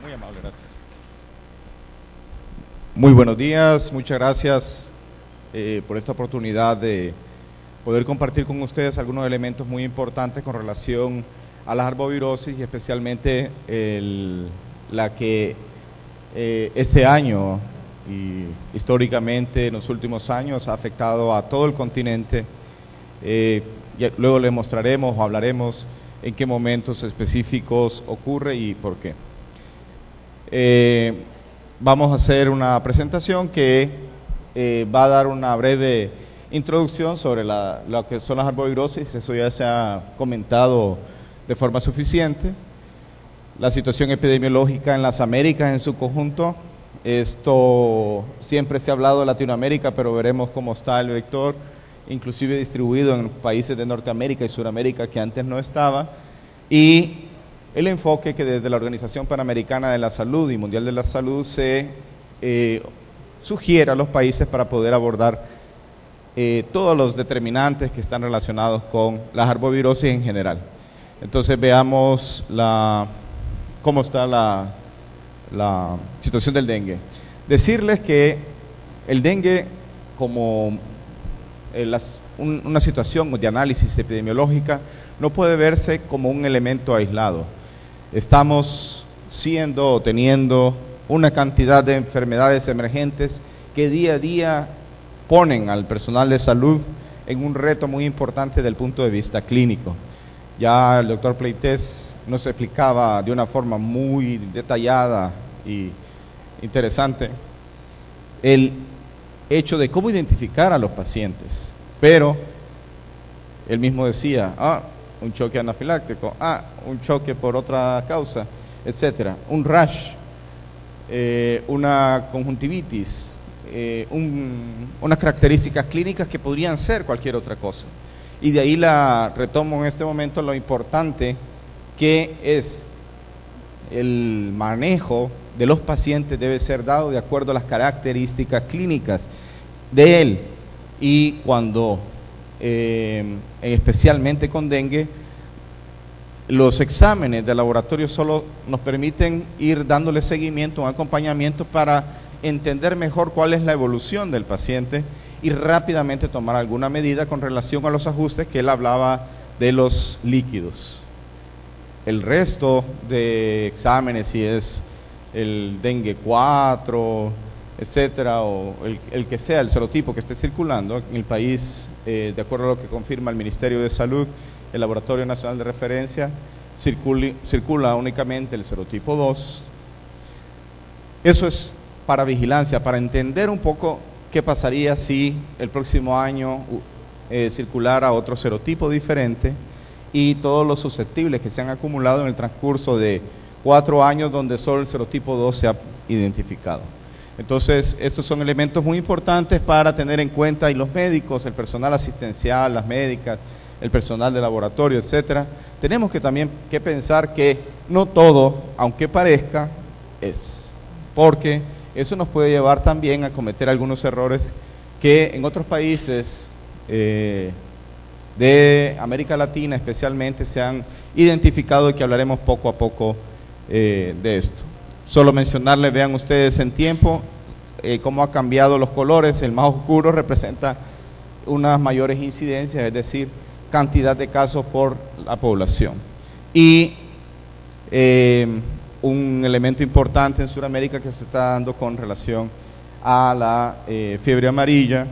Muy amable, gracias. Muy buenos días, muchas gracias por esta oportunidad de poder compartir con ustedes algunos elementos muy importantes con relación a las arbovirosis y especialmente la que este año y históricamente en los últimos años ha afectado a todo el continente. Luego les mostraremos o hablaremos en qué momentos específicos ocurre y por qué. Vamos a hacer una presentación que va a dar una breve introducción sobre lo que son las arbovirosis. Eso ya se ha comentado de forma suficiente. La situación epidemiológica en las Américas en su conjunto. Esto siempre se ha hablado de Latinoamérica, pero veremos cómo está el vector, inclusive distribuido en países de Norteamérica y Suramérica que antes no estaba, y el enfoque que desde la Organización Panamericana de la Salud y Mundial de la Salud se sugiere a los países para poder abordar todos los determinantes que están relacionados con las arbovirosis en general. Entonces veamos cómo está la situación del dengue. Decirles que el dengue, como una situación de análisis epidemiológica, no puede verse como un elemento aislado. Estamos teniendo una cantidad de enfermedades emergentes que día a día ponen al personal de salud en un reto muy importante desde el punto de vista clínico. Ya el doctor Pleites nos explicaba de una forma muy detallada y interesante el hecho de cómo identificar a los pacientes, pero él mismo decía, un choque anafiláctico, un choque por otra causa, etcétera, un rash, una conjuntivitis, unas características clínicas que podrían ser cualquier otra cosa. Y de ahí retomo en este momento lo importante que es el manejo de los pacientes debe ser dado de acuerdo a las características clínicas de él. Y cuando, especialmente con dengue, los exámenes de laboratorio solo nos permiten ir dándole seguimiento, un acompañamiento para entender mejor cuál es la evolución del paciente y rápidamente tomar alguna medida con relación a los ajustes que él hablaba de los líquidos. El resto de exámenes, si es el dengue 4, etcétera, o el que sea, el serotipo que esté circulando en el país, de acuerdo a lo que confirma el Ministerio de Salud, el Laboratorio Nacional de Referencia, circula únicamente el serotipo 2. Eso es para vigilancia, para entender un poco qué pasaría si el próximo año circulara otro serotipo diferente y todos los susceptibles que se han acumulado en el transcurso de 4 años donde solo el serotipo 2 se ha identificado. Entonces, estos son elementos muy importantes para tener en cuenta, y los médicos, el personal asistencial, las médicas, el personal de laboratorio, etcétera, tenemos que también que pensar que no todo, aunque parezca, es, porque eso nos puede llevar también a cometer algunos errores que en otros países de América Latina especialmente se han identificado y que hablaremos poco a poco de esto. Solo mencionarles, vean ustedes en tiempo cómo ha cambiado los colores. El más oscuro representa unas mayores incidencias, es decir, cantidad de casos por la población. Y un elemento importante en Sudamérica que se está dando con relación a la fiebre amarilla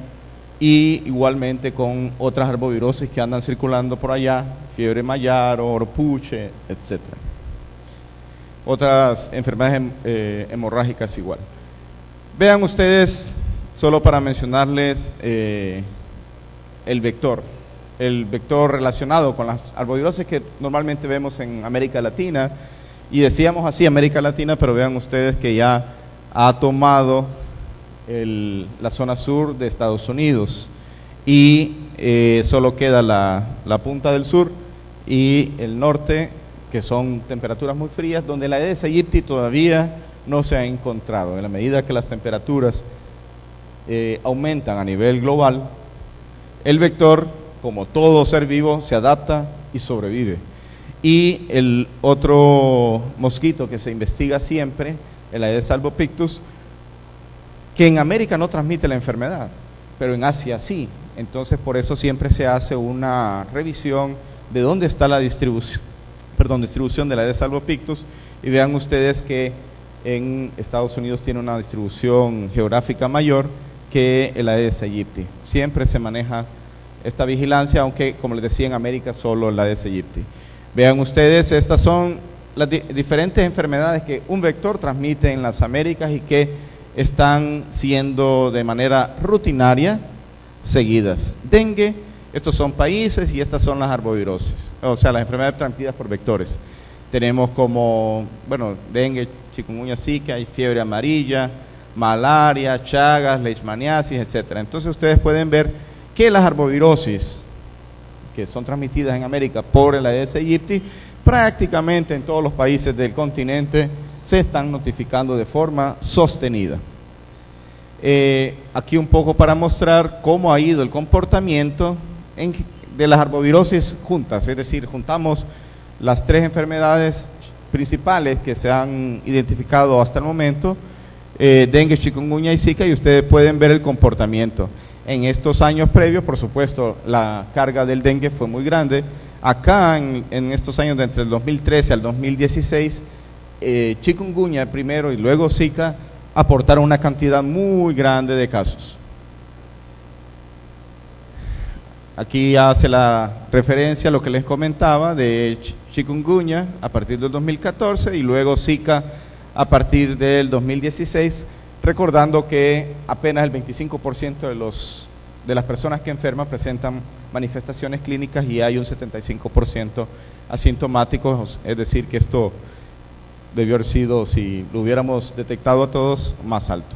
y igualmente con otras arbovirosis que andan circulando por allá, fiebre mayaro, oropuche, etcétera. Otras enfermedades hemorrágicas igual. Vean ustedes, solo para mencionarles el vector relacionado con las arbovirosis que normalmente vemos en América Latina, y decíamos así América Latina, pero vean ustedes que ya ha tomado la zona sur de Estados Unidos y solo queda la punta del sur y el norte, que son temperaturas muy frías, donde la Aedes aegypti todavía no se ha encontrado. En la medida que las temperaturas aumentan a nivel global, el vector, como todo ser vivo, se adapta y sobrevive. Y el otro mosquito que se investiga siempre, el Aedes albopictus, que en América no transmite la enfermedad, pero en Asia sí. Entonces por eso siempre se hace una revisión de dónde está la distribución de la Aedes albopictus, y vean ustedes que en Estados Unidos tiene una distribución geográfica mayor que el Aedes aegypti. Siempre se maneja esta vigilancia, aunque como les decía en América solo el Aedes aegypti. Vean ustedes, estas son las diferentes enfermedades que un vector transmite en las Américas y que están siendo de manera rutinaria seguidas. Dengue, estos son países, y estas son las arbovirosis, o sea, las enfermedades transmitidas por vectores. Tenemos como, bueno, dengue, chikungunya, zika, hay fiebre amarilla, malaria, chagas, leishmaniasis, etcétera. Entonces ustedes pueden ver que las arbovirosis, que son transmitidas en América por el Aedes aegypti, prácticamente en todos los países del continente se están notificando de forma sostenida. Aquí un poco para mostrar cómo ha ido el comportamiento de las arbovirosis juntas, es decir, juntamos las tres enfermedades principales que se han identificado hasta el momento, dengue, chikungunya y zika, y ustedes pueden ver el comportamiento. En estos años previos, por supuesto, la carga del dengue fue muy grande. Acá, en estos años de entre el 2013 al 2016, chikungunya primero y luego zika aportaron una cantidad muy grande de casos. Aquí hace la referencia a lo que les comentaba de chikungunya a partir del 2014 y luego zika a partir del 2016, recordando que apenas el 25% de las personas que enferman presentan manifestaciones clínicas y hay un 75% asintomáticos, es decir, que esto debió haber sido, si lo hubiéramos detectado a todos, más alto.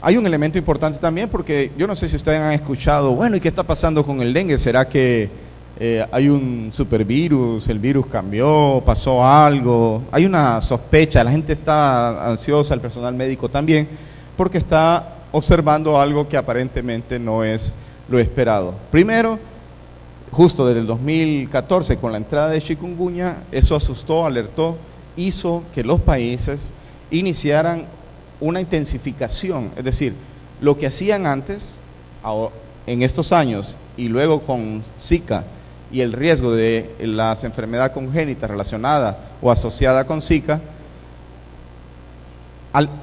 Hay un elemento importante también, porque yo no sé si ustedes han escuchado, bueno, ¿y qué está pasando con el dengue? ¿Será que hay un supervirus, el virus cambió, pasó algo? Hay una sospecha, la gente está ansiosa, el personal médico también, porque está observando algo que aparentemente no es lo esperado. Primero, justo desde el 2014, con la entrada de chikungunya, eso asustó, alertó, hizo que los países iniciaran una intensificación, es decir, lo que hacían antes, en estos años, y luego con Zika y el riesgo de las enfermedades congénitas relacionadas o asociadas con Zika,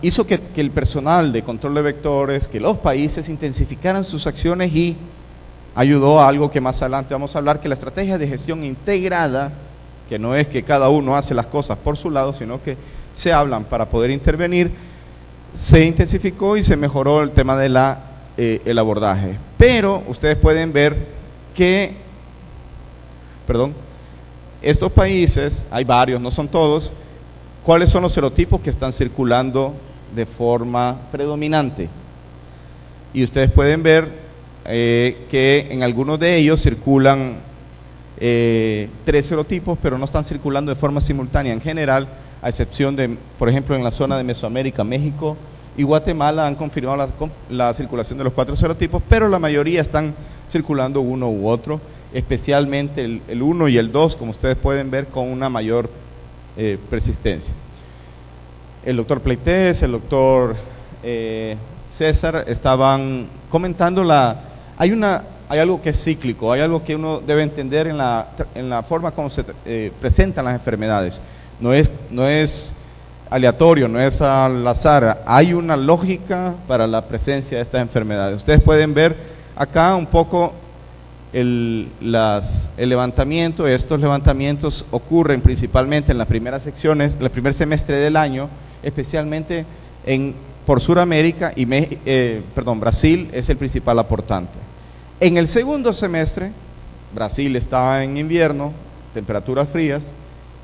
hizo que el personal de control de vectores, que los países intensificaran sus acciones, y ayudó a algo que más adelante vamos a hablar, que la estrategia de gestión integrada, que no es que cada uno hace las cosas por su lado, sino que se hablan para poder intervenir, se intensificó y se mejoró el tema de el abordaje. Pero ustedes pueden ver que, estos países, hay varios, no son todos, ¿cuáles son los serotipos que están circulando de forma predominante? Y ustedes pueden ver que en algunos de ellos circulan 3 serotipos, pero no están circulando de forma simultánea. En general, a excepción de, por ejemplo, en la zona de Mesoamérica, México y Guatemala han confirmado la circulación de los 4 serotipos, pero la mayoría están circulando uno u otro, especialmente el 1 y el 2, como ustedes pueden ver, con una mayor persistencia. El doctor Pleites, el doctor César estaban comentando hay algo que es cíclico, hay algo que uno debe entender en la forma como se presentan las enfermedades. No es aleatorio, no es al azar, hay una lógica para la presencia de estas enfermedades. Ustedes pueden ver acá un poco el levantamiento. Estos levantamientos ocurren principalmente en las primeras secciones, el primer semestre del año, especialmente por Sudamérica y Brasil es el principal aportante. En el segundo semestre, Brasil está en invierno, temperaturas frías,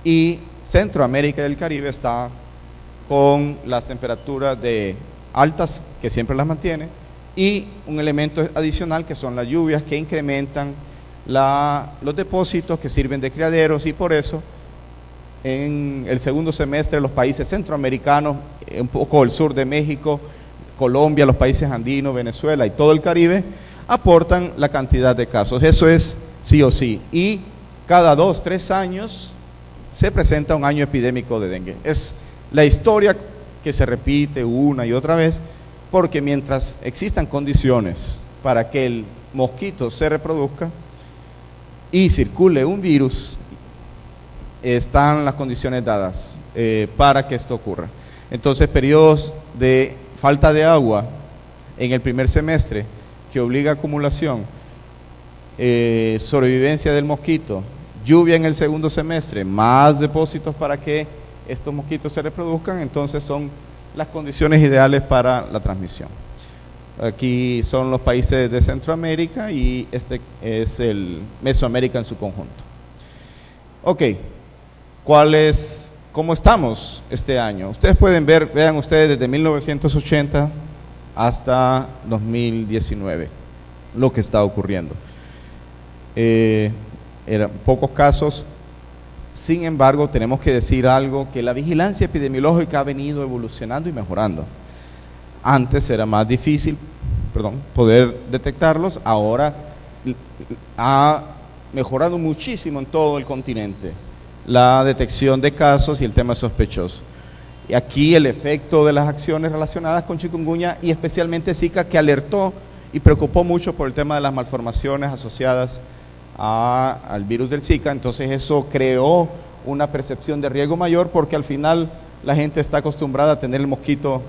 y Centroamérica y el Caribe está con las temperaturas altas, que siempre las mantiene, y un elemento adicional que son las lluvias, que incrementan los depósitos que sirven de criaderos, y por eso en el segundo semestre los países centroamericanos, un poco el sur de México, Colombia, los países andinos, Venezuela y todo el Caribe aportan la cantidad de casos. Eso es sí o sí. Y cada 2, 3 años se presenta un año epidémico de dengue. Es la historia que se repite una y otra vez, porque mientras existan condiciones para que el mosquito se reproduzca y circule un virus, están las condiciones dadas para que esto ocurra. Entonces, periodos de falta de agua en el primer semestre, que obliga a acumulación, sobrevivencia del mosquito, lluvia en el segundo semestre, más depósitos para que estos mosquitos se reproduzcan, entonces son las condiciones ideales para la transmisión. Aquí son los países de Centroamérica y este es el Mesoamérica en su conjunto. Ok, ¿cómo estamos este año? Ustedes pueden ver, vean ustedes desde 1980 hasta 2019 lo que está ocurriendo. Eran pocos casos, sin embargo tenemos que decir algo, que la vigilancia epidemiológica ha venido evolucionando y mejorando. Antes era más difícil, poder detectarlos, ahora ha mejorado muchísimo en todo el continente la detección de casos y el tema sospechoso. Y aquí el efecto de las acciones relacionadas con chikungunya y especialmente Zika, que alertó y preocupó mucho por el tema de las malformaciones asociadas al virus del Zika. Entonces eso creó una percepción de riesgo mayor, porque al final la gente está acostumbrada a tener el mosquito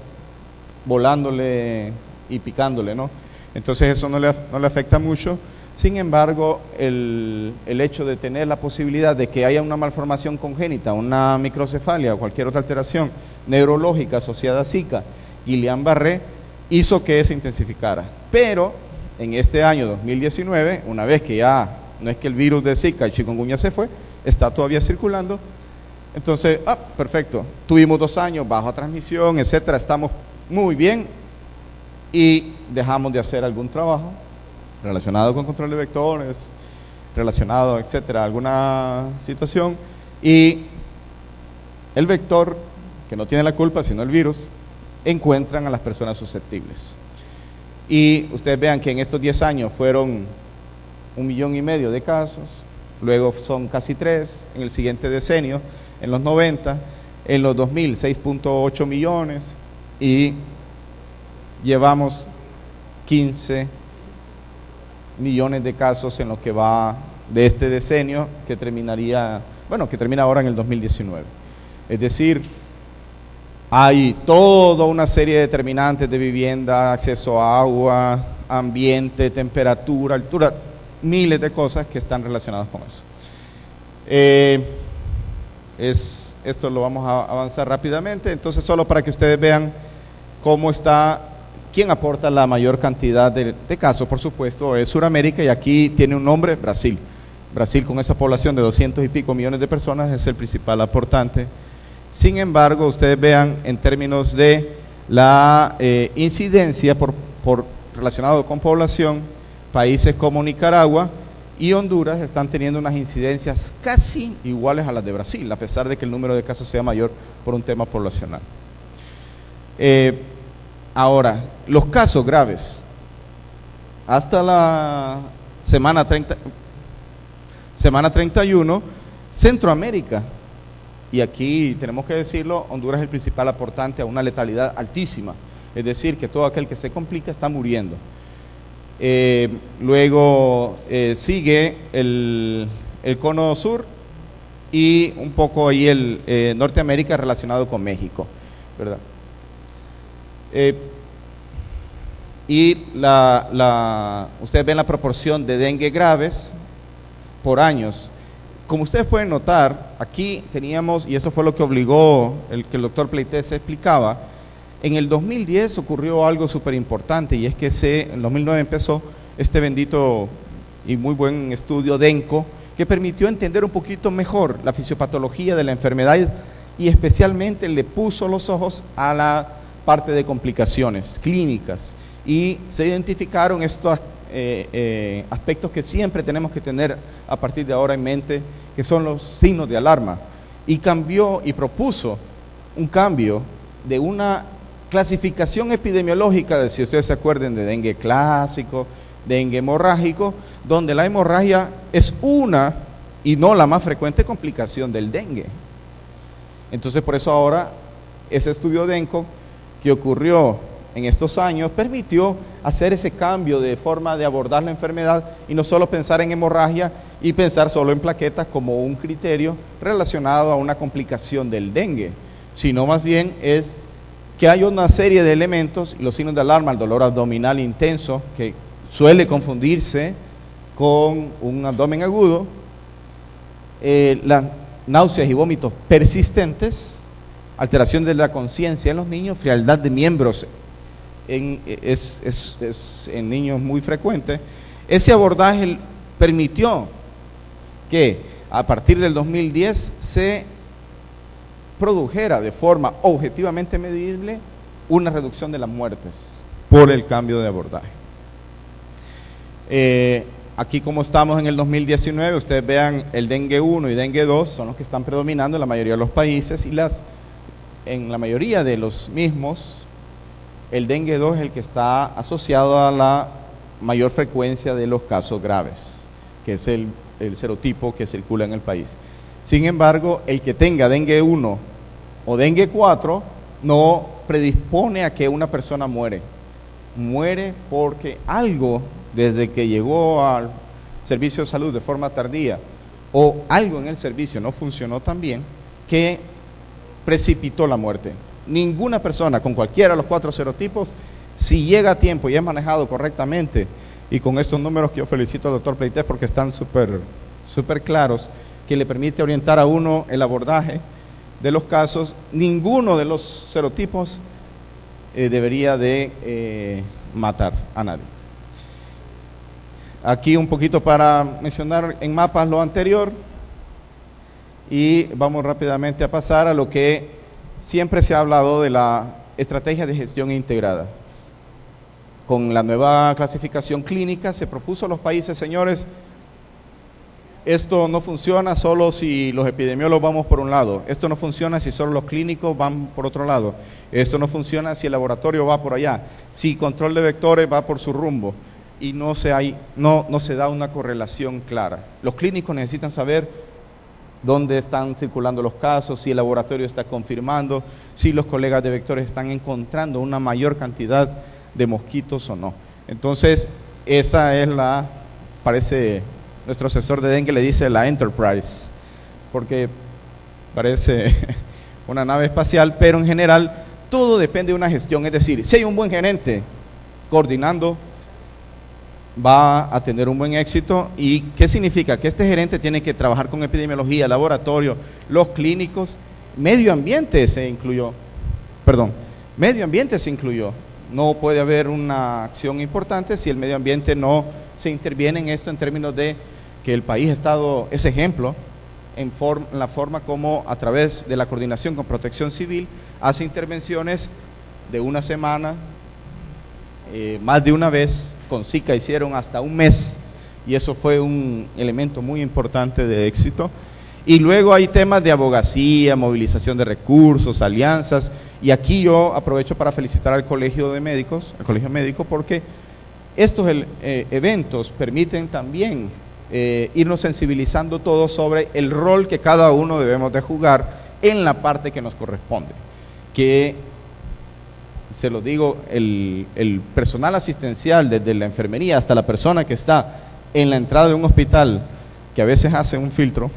volándole y picándole, ¿no? Entonces eso no le afecta mucho. Sin embargo, el hecho de tener la posibilidad de que haya una malformación congénita, una microcefalia o cualquier otra alteración neurológica asociada a Zika, Guillain-Barré, hizo que se intensificara. Pero en este año 2019, una vez que ya no es que el virus de Zika, el chikungunya se fue, está todavía circulando, entonces, perfecto, tuvimos 2 años, baja transmisión, etcétera, estamos muy bien y dejamos de hacer algún trabajo relacionado con control de vectores, relacionado, etcétera, alguna situación, y el vector, que no tiene la culpa sino el virus, encuentran a las personas susceptibles. Y ustedes vean que en estos 10 años fueron 1,5 millones de casos, luego son casi 3 en el siguiente decenio, en los 90, en los 2000 6,8 millones, y llevamos 15 millones de casos en lo que va de este decenio, que termina ahora en el 2019. Es decir, hay toda una serie de determinantes de vivienda, acceso a agua, ambiente, temperatura, altura, miles de cosas que están relacionadas con eso. Esto lo vamos a avanzar rápidamente, entonces solo para que ustedes vean cómo está. ¿Quién aporta la mayor cantidad de casos? Por supuesto, es Sudamérica, y aquí tiene un nombre, Brasil. Brasil, con esa población de 200 y pico millones de personas, es el principal aportante. Sin embargo, ustedes vean en términos de la incidencia relacionado con población, países como Nicaragua y Honduras están teniendo unas incidencias casi iguales a las de Brasil, a pesar de que el número de casos sea mayor por un tema poblacional. Ahora, los casos graves, hasta la semana 31, Centroamérica, y aquí tenemos que decirlo, Honduras es el principal aportante a una letalidad altísima, es decir, que todo aquel que se complica está muriendo. Luego sigue el cono sur y un poco ahí el Norteamérica relacionado con México, ¿verdad? Ustedes ven la proporción de dengue graves por años. Como ustedes pueden notar, aquí teníamos, y eso fue lo que obligó que el doctor Pleites explicaba, en el 2010 ocurrió algo súper importante, y es que en 2009 empezó este bendito y muy buen estudio DENCO, que permitió entender un poquito mejor la fisiopatología de la enfermedad y especialmente le puso los ojos a la parte de complicaciones clínicas, y se identificaron estos aspectos que siempre tenemos que tener a partir de ahora en mente, que son los signos de alarma, y cambió y propuso un cambio de una clasificación epidemiológica, si ustedes se acuerdan, de dengue clásico, dengue hemorrágico, donde la hemorragia es una y no la más frecuente complicación del dengue. Entonces, por eso ahora ese estudio de ENCO que ocurrió en estos años permitió hacer ese cambio de forma de abordar la enfermedad y no solo pensar en hemorragia y pensar solo en plaquetas como un criterio relacionado a una complicación del dengue, sino más bien es que hay una serie de elementos, los signos de alarma, el dolor abdominal intenso, que suele confundirse con un abdomen agudo, las náuseas y vómitos persistentes, alteración de la conciencia en los niños, frialdad de miembros en niños muy frecuente. Ese abordaje permitió que a partir del 2010 se produjera de forma objetivamente medible una reducción de las muertes por el cambio de abordaje. Aquí, como estamos en el 2019, ustedes vean el dengue 1 y dengue 2 son los que están predominando en la mayoría de los países, y en la mayoría de los mismos el dengue 2 es el que está asociado a la mayor frecuencia de los casos graves, que es el serotipo que circula en el país. Sin embargo, el que tenga dengue 1 o dengue 4 no predispone a que una persona muere porque algo, desde que llegó al servicio de salud de forma tardía, o algo en el servicio no funcionó tan bien, que precipitó la muerte. Ninguna persona con cualquiera de los 4 serotipos, si llega a tiempo y es manejado correctamente, y con estos números que yo felicito al doctor Pleitez porque están súper claros, que le permite orientar a uno el abordaje de los casos, ninguno de los serotipos debería de matar a nadie. Aquí un poquito para mencionar en mapas lo anterior, y vamos rápidamente a pasar a lo que siempre se ha hablado de la estrategia de gestión integrada. Con la nueva clasificación clínica se propuso a los países, señores, esto no funciona solo si los epidemiólogos vamos por un lado, esto no funciona si solo los clínicos van por otro lado, esto no funciona si el laboratorio va por allá, si control de vectores va por su rumbo, y no se da una correlación clara. Los clínicos necesitan saber dónde están circulando los casos, si el laboratorio está confirmando, si los colegas de vectores están encontrando una mayor cantidad de mosquitos o no. Entonces, esa es parece, nuestro asesor de dengue le dice la Enterprise, porque parece una nave espacial, pero en general todo depende de una gestión. Es decir, si hay un buen gerente coordinando, va a tener un buen éxito. ¿Y qué significa? Que este gerente tiene que trabajar con epidemiología, laboratorio, los clínicos, medio ambiente se incluyó. No puede haber una acción importante si el medio ambiente no se interviene en esto, en términos de que el país ha estado, es ejemplo, en la forma como a través de la coordinación con Protección Civil hace intervenciones de una semana, más de una vez. Con Zika hicieron hasta un mes, y eso fue un elemento muy importante de éxito. Y luego hay temas de abogacía, movilización de recursos, alianzas, y aquí yo aprovecho para felicitar al Colegio de Médicos, al Colegio Médico, porque estos eventos permiten también irnos sensibilizando todos sobre el rol que cada uno debemos de jugar en la parte que nos corresponde, que se lo digo, el personal asistencial, desde la enfermería hasta la persona que está en la entrada de un hospital, que a veces hace un filtro,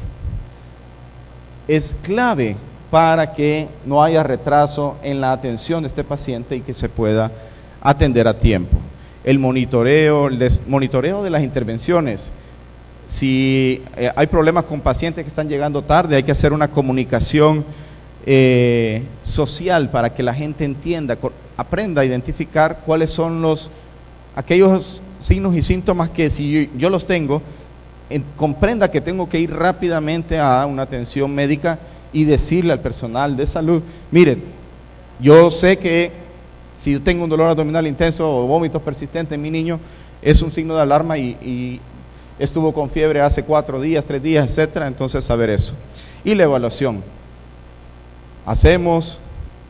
es clave para que no haya retraso en la atención de este paciente y que se pueda atender a tiempo. El monitoreo de las intervenciones. Si hay problemas con pacientes que están llegando tarde, hay que hacer una comunicación social para que la gente entienda, aprenda a identificar cuáles son aquellos signos y síntomas que, si yo los tengo, comprenda que tengo que ir rápidamente a una atención médica y decirle al personal de salud: mire, yo sé que si yo tengo un dolor abdominal intenso o vómitos persistentes en mi niño, es un signo de alarma y estuvo con fiebre hace 4 días, 3 días, etcétera. Entonces, saber eso. Y la evaluación. Hacemos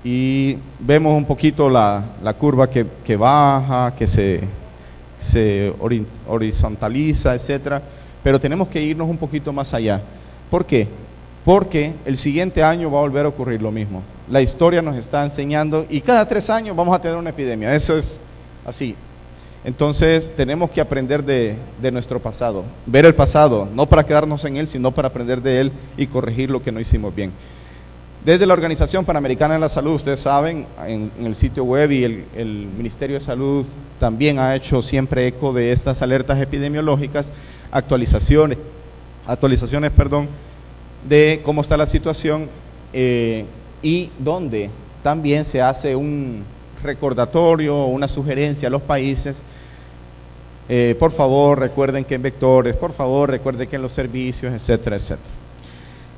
y vemos un poquito la curva que baja, que se horizontaliza, etcétera, pero tenemos que irnos un poquito más allá. ¿Por qué? Porque el siguiente año va a volver a ocurrir lo mismo. La historia nos está enseñando y cada 3 años vamos a tener una epidemia, eso es así. Entonces tenemos que aprender de nuestro pasado, ver el pasado, no para quedarnos en él, sino para aprender de él y corregir lo que no hicimos bien. Desde la Organización Panamericana de la Salud, ustedes saben, en el sitio web y el Ministerio de Salud también ha hecho siempre eco de estas alertas epidemiológicas, actualizaciones, de cómo está la situación y donde también se hace un recordatorio, una sugerencia a los países. Por favor, recuerden que en vectores, por favor, recuerden que en los servicios, etcétera, etcétera.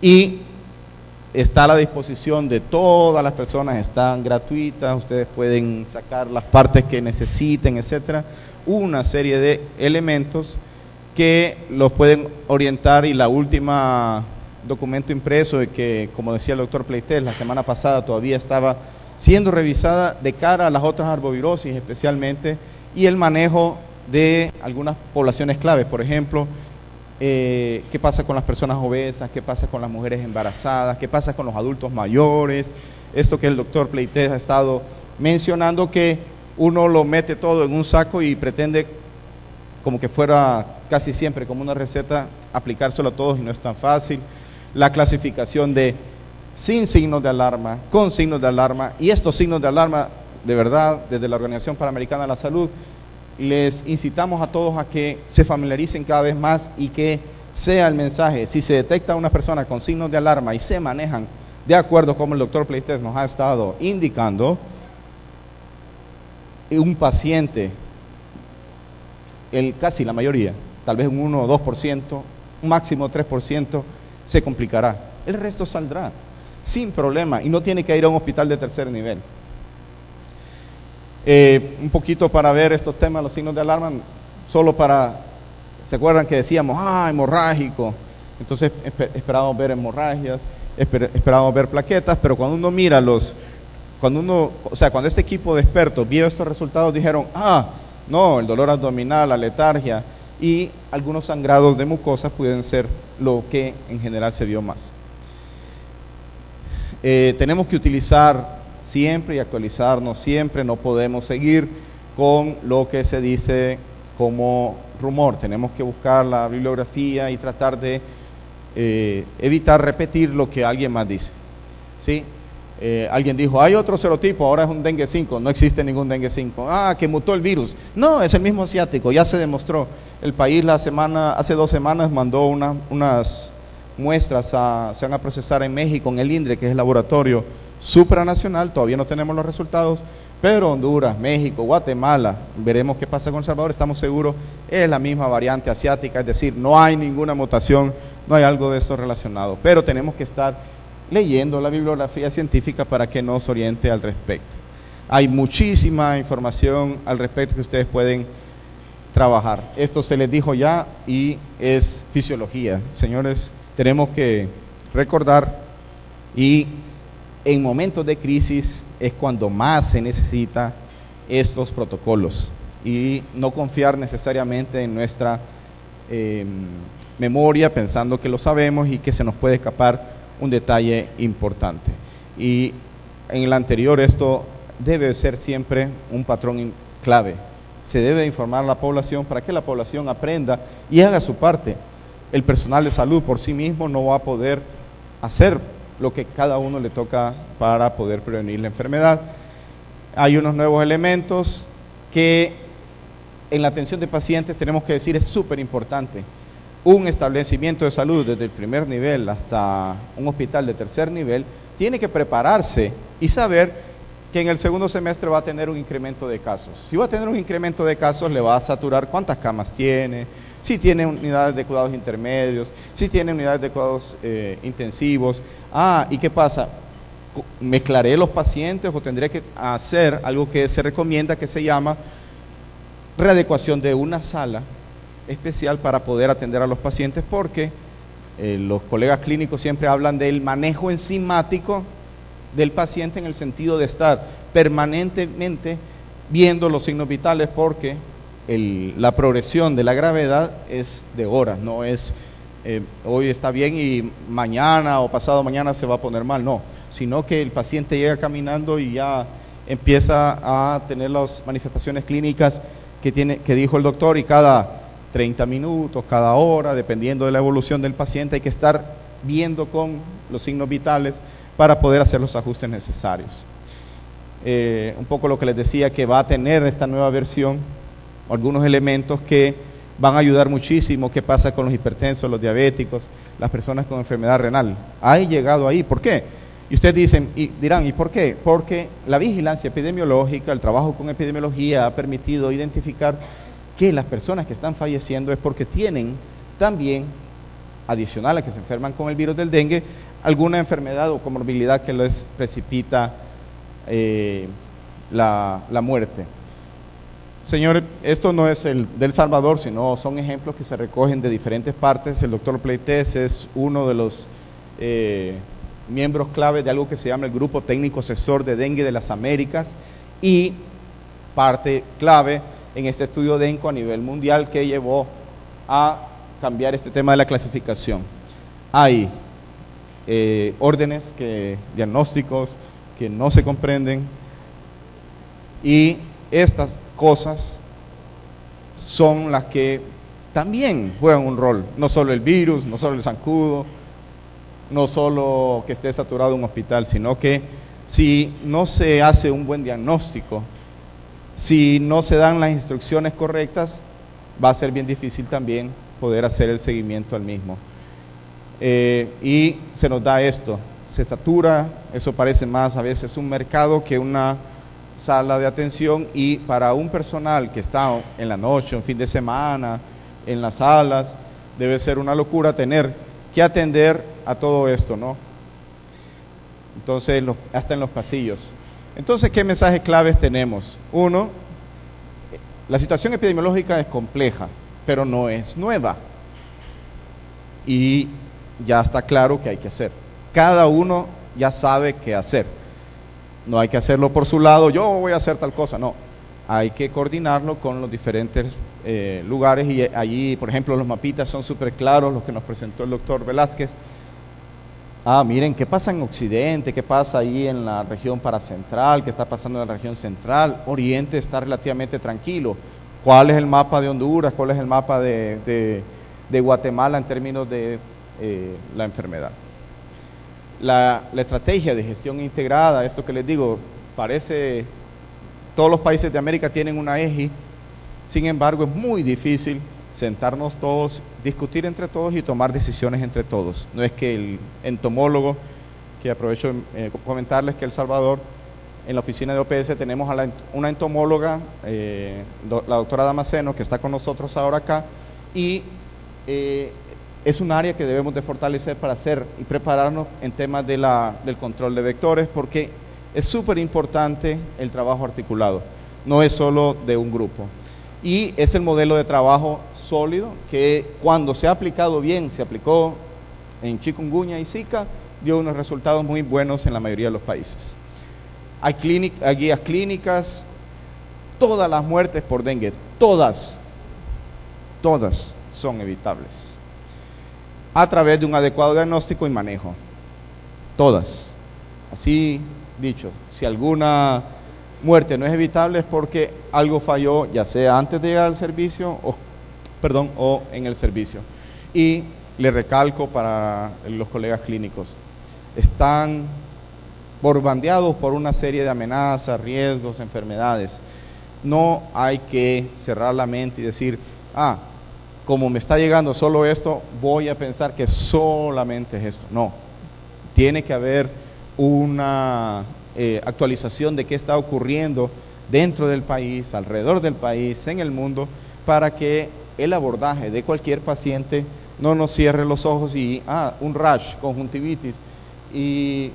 Y está a la disposición de todas las personas, están gratuitas, ustedes pueden sacar las partes que necesiten, etcétera. Una serie de elementos que los pueden orientar, y la última documento impreso de que, como decía el doctor Pleites, la semana pasada todavía estaba siendo revisada de cara a las otras arbovirosis especialmente, y el manejo de algunas poblaciones claves, por ejemplo, qué pasa con las personas obesas, qué pasa con las mujeres embarazadas, qué pasa con los adultos mayores, esto que el doctor Pleites ha estado mencionando, que uno lo mete todo en un saco y pretende, como que fuera casi siempre como una receta, aplicárselo a todos y no es tan fácil. La clasificación de sin signos de alarma, con signos de alarma, y estos signos de alarma, de verdad, desde la Organización Panamericana de la Salud, les incitamos a todos a que se familiaricen cada vez más y que sea el mensaje. Si se detecta a una persona con signos de alarma y se manejan de acuerdo como el doctor Pleites nos ha estado indicando, un paciente, casi la mayoría, tal vez un 1 o 2%, un máximo 3%, se complicará. El resto saldrá sin problema y no tiene que ir a un hospital de tercer nivel. Un poquito para ver estos temas, los signos de alarma, solo para, ¿se acuerdan que decíamos, hemorrágico? Entonces esperábamos ver hemorragias, esperábamos ver plaquetas, pero cuando uno mira cuando este equipo de expertos vio estos resultados, dijeron, no, el dolor abdominal, la letargia y algunos sangrados de mucosas pueden ser lo que en general se vio más. Tenemos que utilizar siempre y actualizarnos siempre, no podemos seguir con lo que se dice como rumor, tenemos que buscar la bibliografía y tratar de evitar repetir lo que alguien más dice, ¿sí? Alguien dijo, hay otro serotipo, ahora es un dengue 5, no existe ningún dengue 5, que mutó el virus, no, es el mismo asiático, ya se demostró. El país hace 2 semanas mandó unas muestras, se van a procesar en México, en el INDRE, que es el laboratorio supranacional, todavía no tenemos los resultados, pero Honduras, México, Guatemala, veremos qué pasa con El Salvador, estamos seguros, es la misma variante asiática, es decir, no hay ninguna mutación, no hay algo de eso relacionado, pero tenemos que estar leyendo la bibliografía científica para que nos oriente al respecto. Hay muchísima información al respecto que ustedes pueden trabajar. Esto se les dijo ya y es fisiología. Señores, tenemos que recordar, y en momentos de crisis es cuando más se necesita estos protocolos y no confiar necesariamente en nuestra memoria pensando que lo sabemos y que se nos puede escapar un detalle importante. Y en el anterior, esto debe ser siempre un patrón clave. Se debe informar a la población para que la población aprenda y haga su parte. El personal de salud por sí mismo no va a poder hacer lo que cada uno le toca para poder prevenir la enfermedad. Hay unos nuevos elementos que en la atención de pacientes tenemos que decir es súper importante. Un establecimiento de salud desde el primer nivel hasta un hospital de tercer nivel tiene que prepararse y saber que en el segundo semestre va a tener un incremento de casos. Si va a tener un incremento de casos, le va a saturar cuántas camas tiene, si tiene unidades de cuidados intermedios, si tiene unidades de cuidados intensivos. ¿Y qué pasa? ¿Mezclaré los pacientes o tendré que hacer algo que se recomienda que se llama readecuación de una sala especial para poder atender a los pacientes? Porque los colegas clínicos siempre hablan del manejo enzimático del paciente en el sentido de estar permanentemente viendo los signos vitales, porque la progresión de la gravedad es de horas, no es hoy está bien y mañana o pasado mañana se va a poner mal, no, sino que el paciente llega caminando y ya empieza a tener las manifestaciones clínicas que dijo el doctor, y cada 30 minutos, cada hora, dependiendo de la evolución del paciente, hay que estar viendo con los signos vitales para poder hacer los ajustes necesarios. Un poco lo que les decía, que va a tener esta nueva versión algunos elementos que van a ayudar muchísimo. ¿Qué pasa con los hipertensos, los diabéticos, las personas con enfermedad renal? ¿Hay llegado ahí? ¿Por qué? Y ustedes dirán, ¿y por qué? Porque la vigilancia epidemiológica, el trabajo con epidemiología ha permitido identificar que las personas que están falleciendo es porque tienen también, adicional a que se enferman con el virus del dengue, alguna enfermedad o comorbilidad que les precipita la muerte. Señores, esto no es el del Salvador, sino son ejemplos que se recogen de diferentes partes. El doctor Pleites es uno de los miembros clave de algo que se llama el Grupo Técnico Asesor de Dengue de las Américas, y parte clave en este estudio de ENCO a nivel mundial que llevó a cambiar este tema de la clasificación. Hay órdenes, diagnósticos que no se comprenden, y estas cosas son las que también juegan un rol, no solo el virus, no solo el zancudo, no solo que esté saturado un hospital, sino que si no se hace un buen diagnóstico, si no se dan las instrucciones correctas, va a ser bien difícil también poder hacer el seguimiento al mismo. Y se nos da esto, se satura, eso parece más a veces un mercado que una sala de atención, y para un personal que está en la noche, un fin de semana, en las salas, debe ser una locura tener que atender a todo esto, ¿no? Entonces, hasta en los pasillos. Entonces, ¿qué mensajes claves tenemos? Uno, la situación epidemiológica es compleja, pero no es nueva. Y ya está claro qué hay que hacer. Cada uno ya sabe qué hacer. No hay que hacerlo por su lado, yo voy a hacer tal cosa, no. Hay que coordinarlo con los diferentes lugares, y allí, por ejemplo, los mapitas son súper claros, los que nos presentó el doctor Velázquez. Miren, ¿qué pasa en Occidente? ¿Qué pasa ahí en la región paracentral? ¿Qué está pasando en la región central? Oriente está relativamente tranquilo. ¿Cuál es el mapa de Honduras? ¿Cuál es el mapa de Guatemala en términos de la enfermedad? La estrategia de gestión integrada, esto que les digo, parece, todos los países de América tienen una EGI, sin embargo es muy difícil sentarnos todos, discutir entre todos y tomar decisiones entre todos. No es que el entomólogo, que aprovecho comentarles que en El Salvador, en la oficina de OPS tenemos a una entomóloga, la doctora Damasceno, que está con nosotros ahora acá, y es un área que debemos de fortalecer para hacer y prepararnos en temas del control de vectores, porque es súper importante el trabajo articulado, no es solo de un grupo. Y es el modelo de trabajo sólido que, cuando se ha aplicado bien, se aplicó en chikungunya y Zika, dio unos resultados muy buenos en la mayoría de los países. Hay guías clínicas, todas las muertes por dengue, todas son evitables a través de un adecuado diagnóstico y manejo, todas. Así dicho, si alguna muerte no es evitable es porque algo falló, ya sea antes de llegar al servicio o en el servicio. Y le recalco para los colegas clínicos, están bombardeados por una serie de amenazas, riesgos, enfermedades. No hay que cerrar la mente y decir, como me está llegando solo esto, voy a pensar que solamente es esto. No, tiene que haber una actualización de qué está ocurriendo dentro del país, alrededor del país, en el mundo, para que el abordaje de cualquier paciente no nos cierre los ojos y un rash, conjuntivitis y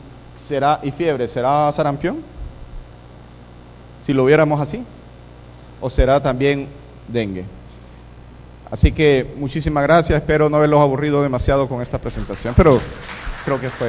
fiebre, ¿será sarampión? Si lo viéramos así, o será también dengue. Así que muchísimas gracias, espero no haberlos aburrido demasiado con esta presentación, pero creo que fue